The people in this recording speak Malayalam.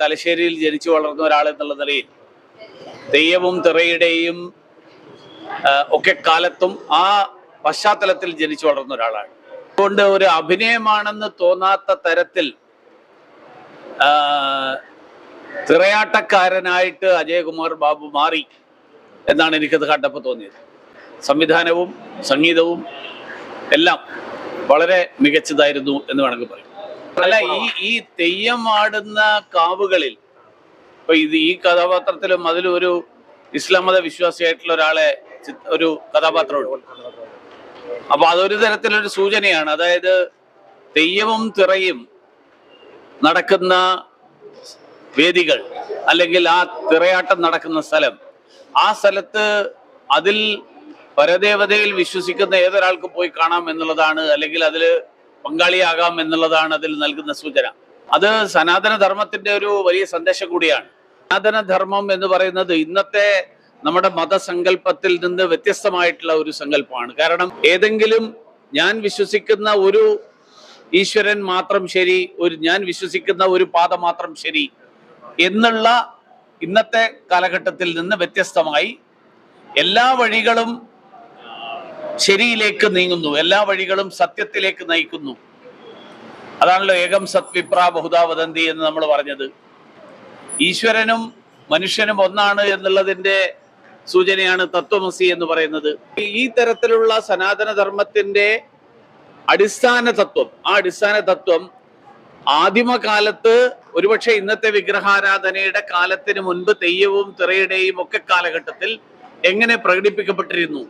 തലശ്ശേരിയിൽ ജനിച്ചു വളർന്ന ഒരാൾ എന്നുള്ള നിലയിൽ തെയ്യവും തിറയുടെയും ഒക്കെ കാലത്തും ആ പശ്ചാത്തലത്തിൽ ജനിച്ചു വളർന്ന ഒരാളാണ്. അതുകൊണ്ട് ഒരു അഭിനയമാണെന്ന് തോന്നാത്ത തരത്തിൽ തിറയാട്ടക്കാരനായിട്ട് അജയകുമാർ ബാബു മാറി എന്നാണ് എനിക്കത് കണ്ടപ്പോൾ തോന്നിയത്. സംവിധാനവും സംഗീതവും എല്ലാം വളരെ മികച്ചതായിരുന്നു എന്ന് വേണമെങ്കിൽ പറയും. അല്ല, ഈ തെയ്യം ആടുന്ന കാവുകളിൽ ഇപ്പൊ ഈ കഥാപാത്രത്തിലും അതിലും ഒരു ഇസ്ലാം മത വിശ്വാസിയായിട്ടുള്ള ഒരാളെ ഒരു കഥാപാത്രമുണ്ട്. അപ്പൊ അതൊരു തരത്തിലൊരു സൂചനയാണ്. അതായത് തെയ്യവും തിറയും നടക്കുന്ന വേദികൾ അല്ലെങ്കിൽ ആ തിറയാട്ടം നടക്കുന്ന സ്ഥലം, ആ സ്ഥലത്ത് അതിൽ പരദേവതയിൽ വിശ്വസിക്കുന്ന ഏതൊരാൾക്കും പോയി കാണാം എന്നുള്ളതാണ്, അല്ലെങ്കിൽ അതിൽ പങ്കാളിയാകാം എന്നുള്ളതാണ് അതിൽ നൽകുന്ന സൂചന. അത് സനാതന ധർമ്മത്തിന്റെ ഒരു വലിയ സന്ദേശം കൂടിയാണ്. സനാതന ധർമ്മം എന്ന് പറയുന്നത് ഇന്നത്തെ നമ്മുടെ മതസങ്കല്പത്തിൽ നിന്ന് വ്യത്യസ്തമായിട്ടുള്ള ഒരു സങ്കല്പമാണ്. കാരണം ഏതെങ്കിലും ഞാൻ വിശ്വസിക്കുന്ന ഒരു ഈശ്വരൻ മാത്രം ശരി, ഞാൻ വിശ്വസിക്കുന്ന ഒരു പാത മാത്രം ശരി എന്നുള്ള ഇന്നത്തെ കാലഘട്ടത്തിൽ നിന്ന് വ്യത്യസ്തമായി എല്ലാ വഴികളും ശരിയിലേക്ക് നീങ്ങുന്നു, എല്ലാ വഴികളും സത്യത്തിലേക്ക് നയിക്കുന്നു. അതാണല്ലോ ഏകം സത് വിപ്രാ ബഹുധാ വദന്തി എന്ന് നമ്മൾ പറഞ്ഞത്. ഈശ്വരനും മനുഷ്യനും ഒന്നാണ് എന്നുള്ളതിന്റെ സൂചനയാണ് തത്വമസി എന്ന് പറയുന്നത്. ഈ തരത്തിലുള്ള സനാതന ധർമ്മത്തിന്റെ അടിസ്ഥാന തത്വം, ആ അടിസ്ഥാന തത്വം ആദിമകാലത്ത്, ഒരുപക്ഷെ ഇന്നത്തെ വിഗ്രഹാരാധനയുടെ കാലത്തിന് മുൻപ് തെയ്യവും തിറയുടെയും ഒക്കെ കാലഘട്ടത്തിൽ എങ്ങനെ പ്രകടിപ്പിക്കപ്പെട്ടിരിക്കുന്നു